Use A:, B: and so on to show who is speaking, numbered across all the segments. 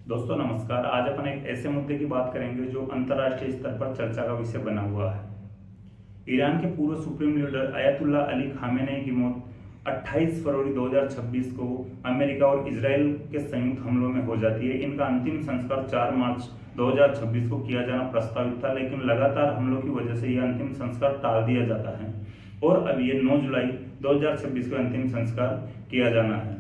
A: दोस्तों नमस्कार। आज अपन एक ऐसे मुद्दे की बात करेंगे जो अंतर्राष्ट्रीय स्तर पर चर्चा का विषय बना हुआ है। ईरान के पूर्व सुप्रीम लीडर अयतुल्ला अली खामेनेई की मौत 28 फरवरी 2026 को अमेरिका और इजराइल के संयुक्त हमलों में हो जाती है। इनका अंतिम संस्कार 4 मार्च 2026 को किया जाना प्रस्तावित था, लेकिन लगातार हमलों की वजह से यह अंतिम संस्कार टाल दिया जाता है और अब ये 9 जुलाई 2026 को अंतिम संस्कार किया जाना है।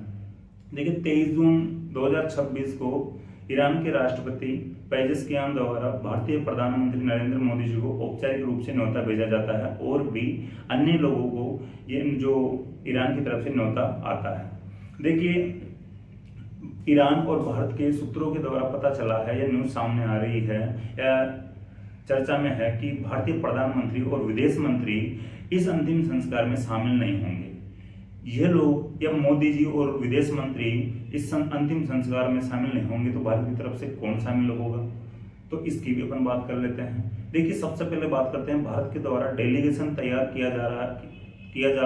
A: देखिए 23 जून 2026 को ईरान के राष्ट्रपति पेजेस्कियान द्वारा भारतीय प्रधानमंत्री नरेंद्र मोदी जी को औपचारिक रूप से न्योता भेजा जाता है और भी अन्य लोगों को ये जो ईरान की तरफ से न्योता आता है। देखिए ईरान और भारत के सूत्रों के द्वारा पता चला है, यह न्यूज सामने आ रही है या चर्चा में है कि भारतीय प्रधानमंत्री और विदेश मंत्री इस अंतिम संस्कार में शामिल नहीं होंगे। यह लोग या मोदी जी और विदेश मंत्री इस अंतिम संस्कार में शामिल नहीं होंगे तो भारत की तरफ से कौन शामिल होगा, तो इसकी भी अपन बात कर लेते हैं। देखिए सबसे पहले बात करते हैं भारत के द्वारा डेलीगेशन तैयार किया जा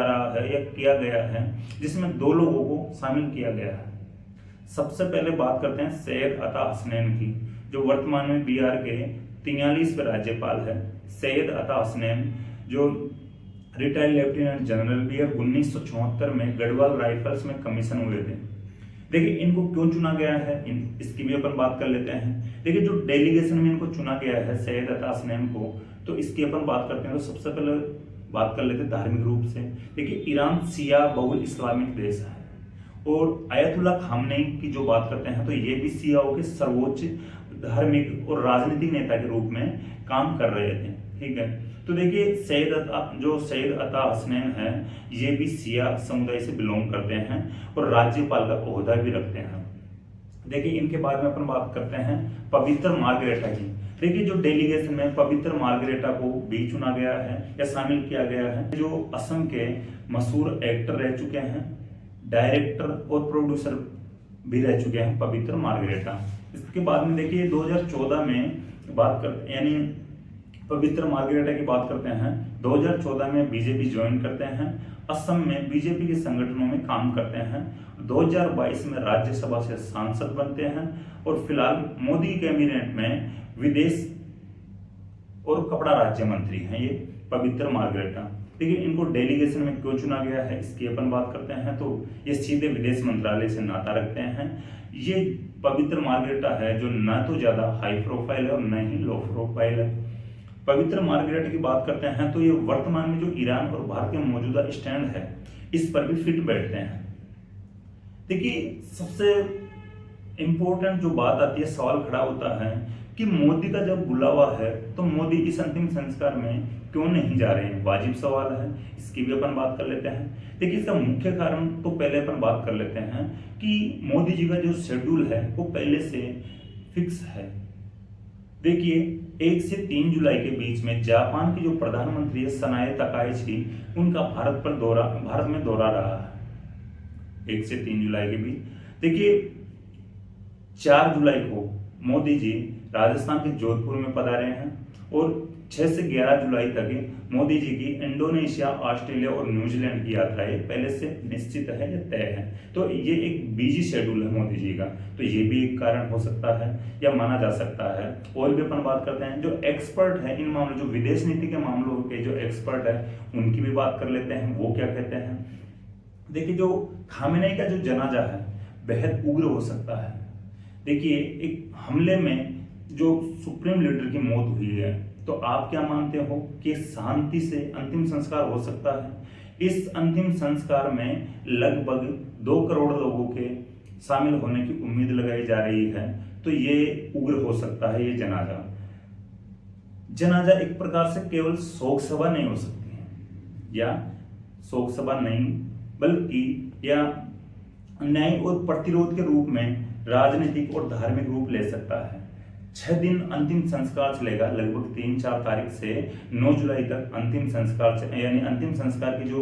A: रहा है या किया गया है, जिसमें 2 लोगों को शामिल किया गया है। सबसे पहले बात करते हैं सैयद अता हसनैन की, जो वर्तमान में बिहार के 43वें राज्यपाल है। सैयद अता हसनैन जो रिटायर्ड लेफ्टिनेंट जनरल भी है, 1974 में गढ़वाल राइफल्स में कमीशन हुए थे। देखिए इनको क्यों चुना गया है, इसकी भी अपन बात कर लेते हैं। देखिए जो डेलीगेशन में इनको चुना गया है सैयद अता हसनैन को, तो इसकी अपन बात करते हैं। तो सबसे पहले बात कर लेते हैं धार्मिक रूप से। देखिए ईरान शिया बहुल इस्लामिक देश है और अयतुल्ला खामनेई की जो बात करते हैं तो ये भी शियाओं के सर्वोच्च धार्मिक और राजनीतिक नेता के रूप में काम कर रहे थे। ठीक है, तो देखिए सैयद अता हसनैन है, ये भी शिया समुदाय से बिलोंग करते हैं और राज्यपाल का ओहदा भी रखते हैं। देखिए इनके बारे में अपन बात करते हैं पवित्र मार्गरेटा की। देखिए जो डेलीगेशन में पवित्र मार्गरेटा को भी चुना गया है या शामिल किया गया है, जो असम के मशहूर एक्टर रह चुके हैं, डायरेक्टर और प्रोड्यूसर भी रह चुके हैं पवित्र मार्गरेटा। इसके बाद में देखिए 2014 में बात करते यानी पवित्र मार्गरेटा की बात करते हैं। 2014 में बीजेपी ज्वाइन करते हैं, असम में बीजेपी के संगठनों में काम करते हैं। 2022 में राज्यसभा से सांसद बनते हैं और फिलहाल मोदी कैबिनेट में विदेश और कपड़ा राज्य मंत्री हैं ये पवित्र मार्गरेटा। देखिए इनको डेलीगेशन में क्यों चुना गया है, इसकी अपन बात करते हैं। तो ये सीधे विदेश मंत्रालय से नाता रखते हैं। ये पवित्र मार्गरेटा है जो न तो ज्यादा हाई प्रोफाइल है और न ही लो प्रोफाइल है। पवित्र मार्गरेटा की बात करते हैं तो ये वर्तमान में जो ईरान और भारत के मौजूदा स्टैंड है इस पर भी फिट बैठते हैं। देखिए सबसे इंपॉर्टेंट जो बात आती है, सवाल खड़ा होता है कि मोदी का जब बुलावा है तो मोदी इस अंतिम संस्कार में क्यों नहीं जा रहे हैं। वाजिब सवाल है, इसकी भी अपन बात कर लेते हैं। देखिए इसका मुख्य कारण तो पहले अपन बात कर लेते हैं कि मोदी जी का जो शेड्यूल है वो पहले से फिक्स है। देखिए 1 से 3 जुलाई के बीच में जापान की जो प्रधानमंत्री है सनाए तकाइची, उनका भारत में दौरा रहा है 1 से 3 जुलाई के बीच। देखिए 4 जुलाई को मोदी जी राजस्थान के जोधपुर में पधारे हैं और 6 से 11 जुलाई तक मोदी जी की इंडोनेशिया, ऑस्ट्रेलिया और न्यूजीलैंड की यात्राएं पहले से निश्चित है या तय है। तो ये एक बिजी शेड्यूल है मोदी जी का, तो ये भी एक कारण हो सकता है या माना जा सकता है। और भी अपन बात करते हैं, जो एक्सपर्ट है इन मामलों, जो विदेश नीति के मामलों के जो एक्सपर्ट है उनकी भी बात कर लेते हैं, वो क्या कहते हैं। देखिए जो खामेनेई का जो जनाजा है बेहद उग्र हो सकता है। देखिए एक हमले में जो सुप्रीम लीडर की मौत हुई है, तो आप क्या मानते हो कि शांति से अंतिम संस्कार हो सकता है? इस अंतिम संस्कार में लगभग 2 करोड़ लोगों के शामिल होने की उम्मीद लगाई जा रही है, तो ये उग्र हो सकता है। ये जनाजा एक प्रकार से केवल शोक सभा नहीं हो सकती है, या शोक सभा नहीं बल्कि या न्याय और प्रतिरोध के रूप में राजनीतिक और धार्मिक रूप ले सकता है। 6 दिन अंतिम संस्कार चलेगा, लगभग 3-4 तारीख से 9 जुलाई तक अंतिम संस्कार यानी अंतिम संस्कार की जो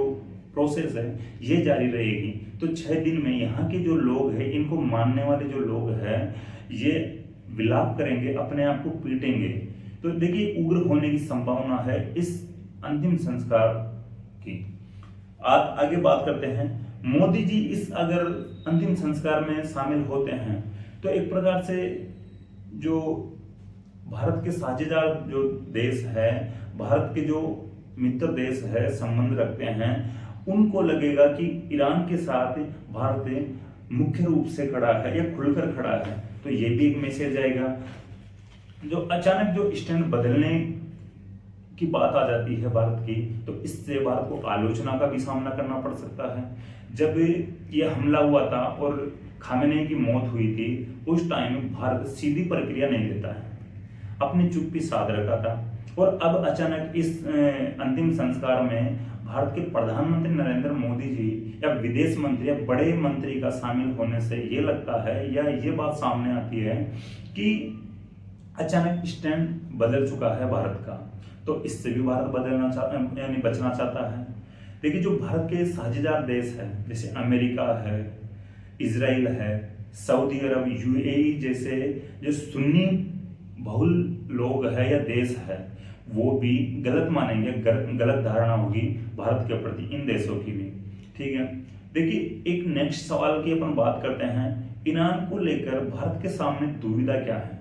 A: प्रोसेस है ये जारी रहेगी। तो 6 दिन में यहाँ के जो लोग हैं, इनको मानने वाले जो लोग हैं, ये विलाप करेंगे, अपने आप को पीटेंगे। तो देखिए उग्र होने की संभावना है इस अंतिम संस्कार की। आगे बात करते हैं, मोदी जी इस अगर अंतिम संस्कार में शामिल होते हैं तो एक प्रकार से जो भारत के साझेदार जो देश है, भारत के जो मित्र देश है, संबंध रखते हैं, उनको लगेगा कि ईरान के साथ भारत मुख्य रूप से खड़ा है या खुलकर खड़ा है, तो ये भी एक मैसेज आएगा। जो अचानक जो स्टैंड बदलने की बात आ जाती है भारत की, तो इससे भारत को आलोचना का भी सामना करना पड़ सकता है। जब ये हमला हुआ था और खामेनेई की मौत हुई थी, उस टाइम भारत सीधी प्रक्रिया नहीं लेता है, अपनी चुप्पी साध रखा था। और अब अचानक इस अंतिम संस्कार में भारत के प्रधानमंत्री नरेंद्र मोदी जी या विदेश मंत्री या बड़े मंत्री का शामिल होने से ये लगता है या ये बात सामने आती है कि अचानक स्टैंड बदल चुका है भारत का, तो इससे भी भारत यानी बचना चाहता है। देखिए, जो भारत के साझेदार देश है, जैसे अमेरिका है, इजराइल है, सऊदी अरब, यूएई जैसे जो सुन्नी बहुल लोग है या देश है, वो भी गलत मानेंगे, गलत धारणा होगी भारत के प्रति इन देशों की भी। ठीक है, देखिए एक नेक्स्ट सवाल की अपन बात करते हैं। ईरान को लेकर भारत के सामने दुविधा क्या है?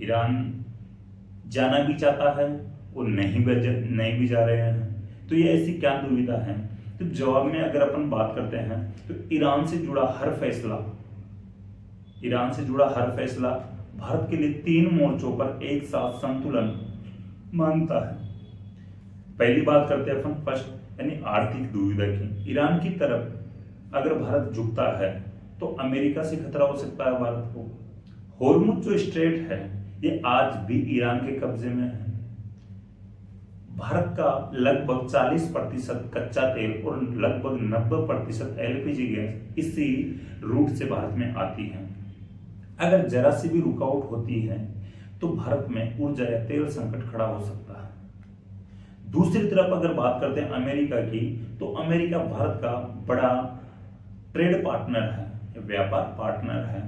A: ईरान जाना भी चाहता है और नहीं भी जा रहे हैं, तो ये ऐसी क्या दुविधा है? तो जवाब में अगर अपन बात करते हैं तो ईरान से जुड़ा हर फैसला भारत के लिए 3 मोर्चों पर एक साथ संतुलन मांगता है। पहली बात करते हैं अपन फर्स्ट यानी आर्थिक दुविधा की। ईरान की तरफ अगर भारत झुकता है तो अमेरिका से खतरा हो सकता है भारत को। होर्मुज जो स्ट्रेट है ये आज भी ईरान के कब्जे में है। भारत का लगभग 40% कच्चा तेल और लगभग 90% एलपीजी गैस इसी रूट से भारत में आती है। अगर जरा सी भी रुकावट होती है तो भारत में ऊर्जा या तेल संकट खड़ा हो सकता है। दूसरी तरफ अगर बात करते हैं अमेरिका की, तो अमेरिका भारत का बड़ा ट्रेड पार्टनर है, व्यापार पार्टनर है।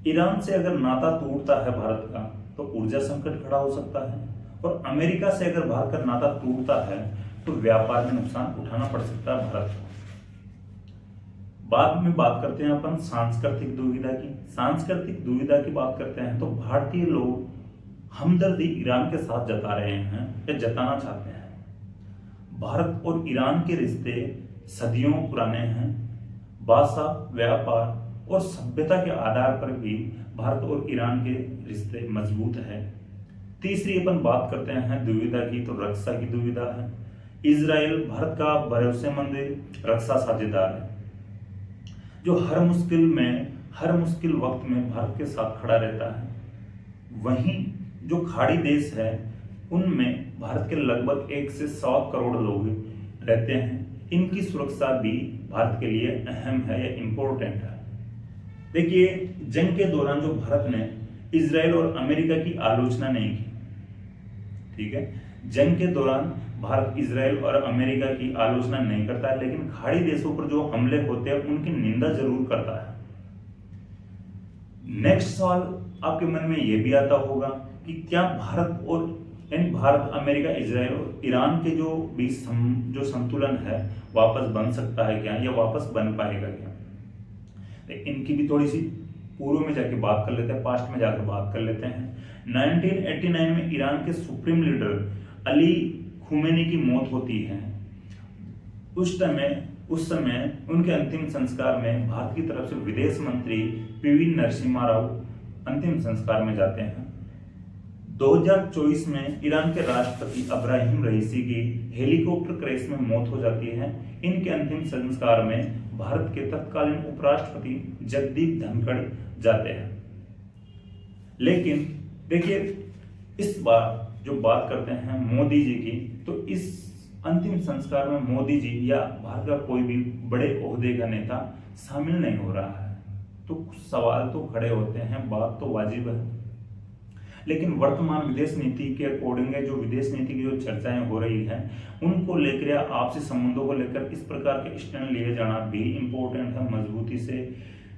A: ईरान से अगर नाता टूटता है भारत का तो ऊर्जा संकट खड़ा हो सकता है, और अमेरिका से अगर भारत का नाता टूटता है तो व्यापार में नुकसान उठाना पड़ सकता है भारत को। बाद में बात करते हैं अपन सांस्कृतिक दुविधा की। सांस्कृतिक दुविधा की बात करते हैं तो भारतीय लोग हमदर्दी ईरान के साथ जता रहे हैं या जताना चाहते हैं। भारत और ईरान के रिश्ते सदियों पुराने हैं। भाषा, व्यापार और सभ्यता के आधार पर भी भारत और ईरान के रिश्ते मजबूत है। तीसरी अपन बात करते हैं दुविधा की, तो रक्षा की दुविधा है। इजराइल भारत का भरोसेमंद रक्षा साझेदार है, जो हर मुश्किल वक्त में भारत के साथ खड़ा रहता है। वहीं जो खाड़ी देश है उनमें भारत के लगभग 1 से 100 करोड़ लोग रहते हैं। इनकी सुरक्षा भी भारत के लिए अहम है या इम्पोर्टेंट है। देखिए, जंग के दौरान जो भारत ने इजराइल और अमेरिका की आलोचना नहीं की, ठीक है, जंग के दौरान भारत इजराइल और अमेरिका की आलोचना नहीं करता है, लेकिन खाड़ी देशों पर जो हमले होते हैं उनकी निंदा जरूर करता है। नेक्स्ट सवाल आपके मन में यह भी आता होगा कि क्या भारत और यानी भारत, अमेरिका, इजराइल और ईरान के जो बीच जो संतुलन है वापस बन सकता है क्या, या वापस बन पाएगा क्या? इनकी भी थोड़ी सी पूर्व में जाके बात कर लेते हैं, पास्ट में जाकर बात कर लेते हैं। 1989 में ईरान के सुप्रीम लीडर अली खुमैनी की मौत होती है। उस समय उनके अंतिम संस्कार में भारत की तरफ से विदेश मंत्री पीवी नरसिम्हा राव अंतिम संस्कार में जाते हैं। 2024 में ईरान के राष्ट्रपति इब्राहिम रईसी की हेलीकॉप्टर क्रैश में मौत हो जाती है। इनके अंतिम संस्कार में भारत के तत्कालीन उपराष्ट्रपति जगदीप धनखड़ जाते हैं। लेकिन देखिए, इस बार जो बात करते हैं मोदी जी की, तो इस अंतिम संस्कार में मोदी जी या भारत का कोई भी बड़े ओहदे का नेता शामिल नहीं हो रहा है। तो कुछ सवाल तो खड़े होते हैं, बात तो वाजिब है, लेकिन वर्तमान विदेश नीति के अकॉर्डिंग जो विदेश नीति की जो चर्चाएं हो रही हैं उनको लेकर या आपसी संबंधों को लेकर इस प्रकार के स्टैंड लिए जाना भी इम्पोर्टेंट है। मजबूती से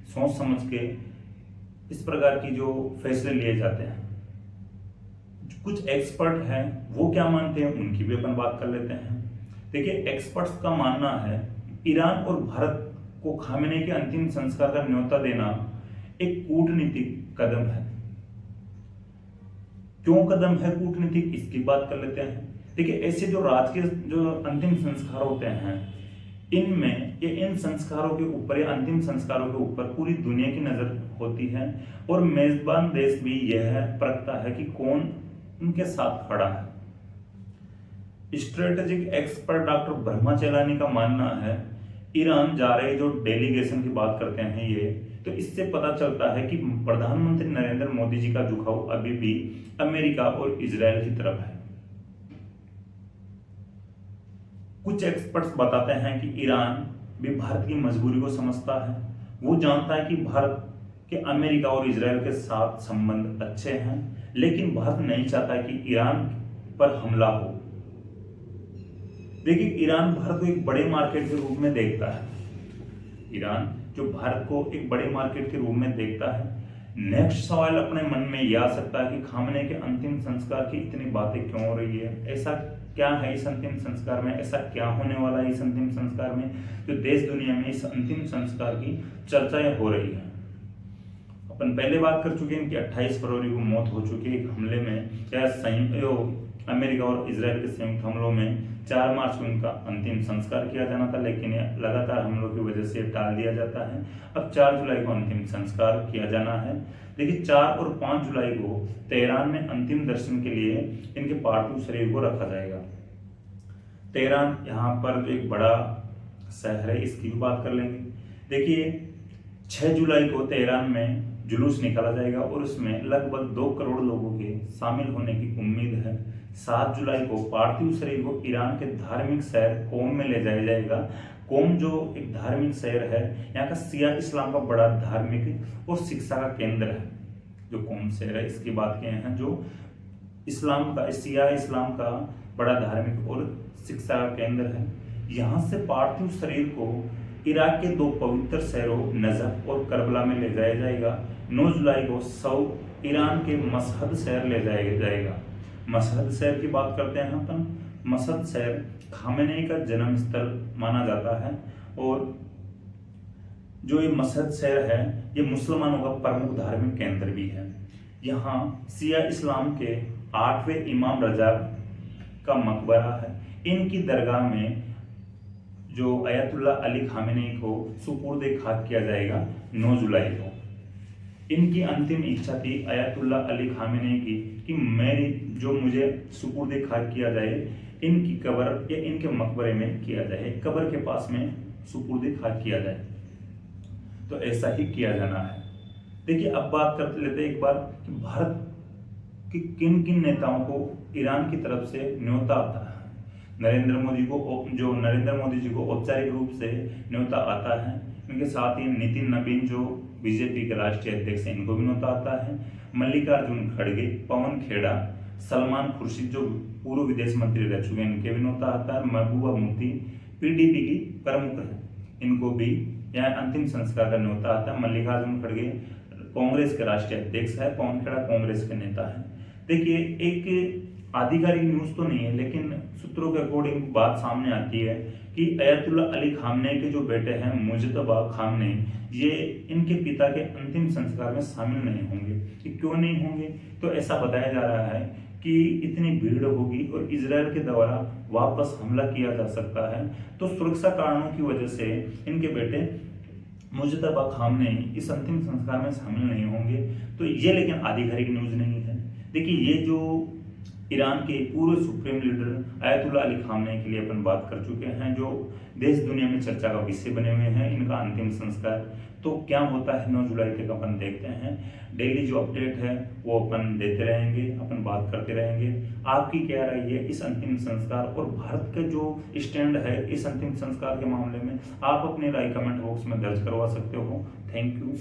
A: सोच समझ के इस प्रकार की जो फैसले लिए जाते हैं। कुछ एक्सपर्ट हैं वो क्या मानते हैं उनकी भी अपन बात कर लेते हैं। देखिए, एक्सपर्ट्स का मानना है ईरान और भारत को खामेनेई के अंतिम संस्कार का न्योता देना एक कूटनीतिक कदम है। क्यों कदम है कूटनीतिक, इसकी बात कर लेते हैं। देखिए, ऐसे जो राजकीय जो अंतिम संस्कार होते हैं, इनमें ये इन संस्कारों के ऊपर या अंतिम संस्कारों के ऊपर पूरी दुनिया की नजर होती है और मेजबान देश भी यह परखता है कि कौन उनके साथ खड़ा है। Strategic expert doctor Brahma Chelani का मानना है, ईरान जा रहे जो डेलीगेशन की बात करते हैं ये, तो इससे पता चलता है कि प्रधानमंत्री नरेंद्र मोदी जी का झुकाव अभी भी अमेरिका और इजराइल की तरफ है। कुछ एक्सपर्ट्स बताते हैं कि ईरान भी भारत की मजबूरी को समझता है। वो जानता है कि भारत के अमेरिका और इजराइल के साथ संबंध अच्छे हैं, लेकिन भारत नहीं चाहता कि ईरान पर हमला हो। देखिए, ईरान भारत को एक बड़े मार्केट के रूप में देखता है। ईरान जो भारत को एक बड़े मार्केट के रूप में देखता है। नेक्स्ट सवाल अपने मन में यह आ सकता है कि खामने के अंतिम संस्कार की इतनी बातें क्यों हो रही है, ऐसा क्या है इस अंतिम संस्कार में, ऐसा क्या होने वाला है इस अंतिम संस्कार में जो देश दुनिया में इस अंतिम संस्कार की चर्चाएं हो रही है। अपन पहले बात कर चुके हैं कि 28 फरवरी को मौत हो चुकी है एक हमले में, या अमेरिका और इजराइल के संयुक्त हमलों में 4 मार्च को उनका अंतिम संस्कार किया जाना था, लेकिन लगातार हमलों की वजह से टाल दिया जाता है। अब 4 जुलाई को अंतिम संस्कार किया जाना है। देखिए, 4 और 5 जुलाई को तेहरान में अंतिम दर्शन के लिए इनके पार्थिव शरीर को रखा जाएगा। तेहरान यहाँ पर जो एक बड़ा शहर है, इसकी भी बात कर लेंगे। देखिए, 6 जुलाई को तेहरान में जुलूस निकाला जाएगा और उसमें लगभग 2 करोड़ लोगों के शामिल होने की उम्मीद है। 7 जुलाई को पार्थिव शरीर को ईरान के धार्मिक शहर कोम में ले जाया जाएगा। कोम जो एक धार्मिक शहर है, यहाँ का शिया इस्लाम का बड़ा धार्मिक और शिक्षा का केंद्र है। जो कोम शहर है, इसकी बात किए हैं, जो इस्लाम का शिया इस्लाम का बड़ा धार्मिक और शिक्षा का केंद्र है। यहाँ से पार्थिव शरीर को इराक के 2 पवित्र शहरों नजफ और करबला में ले जाया जाएगा। 9 जुलाई को सऊद ईरान के मशहद शहर ले जाया जाएगा। मशहद शहर की बात करते हैं अपन। मशहद शहर खामेनेई का जन्म स्थल माना जाता है और जो ये मशहद शहर है, ये मुसलमानों का प्रमुख धार्मिक केंद्र भी है। यहाँ शिया इस्लाम के 8वें इमाम रजा का मकबरा है। इनकी दरगाह में जो अयतुल्ला अली खामेनेई को सुपुर्द खाक किया जाएगा 9 जुलाई को। इनकी अंतिम इच्छा थी अयतुल्ला अली खामेनेई की कि मुझे सुपुर्द खाक किया जाए, इनकी कब्र या इनके मकबरे में किया जाए, कब्र के पास में सुपुर्द खाक किया जाए। तो ऐसा ही किया जाना है। देखिए, अब बात कर लेते हैं एक बार कि भारत के किन किन नेताओं को ईरान की तरफ से न्योता आता है। नरेंद्र मोदी जी को औपचारिक रूप से न्योता आता है। इनके साथ ही नितिन नवीन जो बीजेपी के राष्ट्रीय अध्यक्ष हैं, इनको भी न्योता आता है। मल्लिकार्जुन खड़गे, पवन खेड़ा, सलमान खुर्शीद जो पूर्व विदेश मंत्री रह चुके हैं, इनके भी न्योता आता है। महबूबा मुफ्ती पीडीपी की प्रमुख है, इनको भी यहाँ अंतिम संस्कार का न्योता आता है। मल्लिकार्जुन खड़गे कांग्रेस के राष्ट्रीय अध्यक्ष है, पवन खेड़ा कांग्रेस के नेता है। देखिए, एक आधिकारिक न्यूज तो नहीं है, लेकिन सूत्रों के अकॉर्डिंग बात सामने आती है कि अयतुल्ला अली खामनेई के जो बेटे हैं मुजतबा खामनेई, ये इनके पिता के अंतिम संस्कार में शामिल नहीं होंगे। कि क्यों नहीं होंगे, तो ऐसा बताया जा रहा है कि इतनी भीड़ होगी और इजराइल के द्वारा वापस हमला किया जा सकता है, तो सुरक्षा कारणों की वजह से इनके बेटे मुजतबा खामनेई इस अंतिम संस्कार में शामिल नहीं होंगे। तो ये लेकिन आधिकारिक न्यूज नहीं है। देखिए, ये जो ईरान के पूर्व सुप्रीम लीडर अयतुल्ला अली खामनेई के लिए अपन बात कर चुके हैं, जो देश दुनिया में चर्चा का विषय बने हुए हैं। इनका अंतिम संस्कार तो क्या होता है 9 जुलाई तक अपन देखते हैं। डेली जो अपडेट है वो अपन देते रहेंगे, अपन बात करते रहेंगे। आपकी क्या राय है इस अंतिम संस्कार और भारत का जो स्टैंड है इस अंतिम संस्कार के मामले में, आप अपनी राय कमेंट बॉक्स में दर्ज करवा सकते हो। Thank you.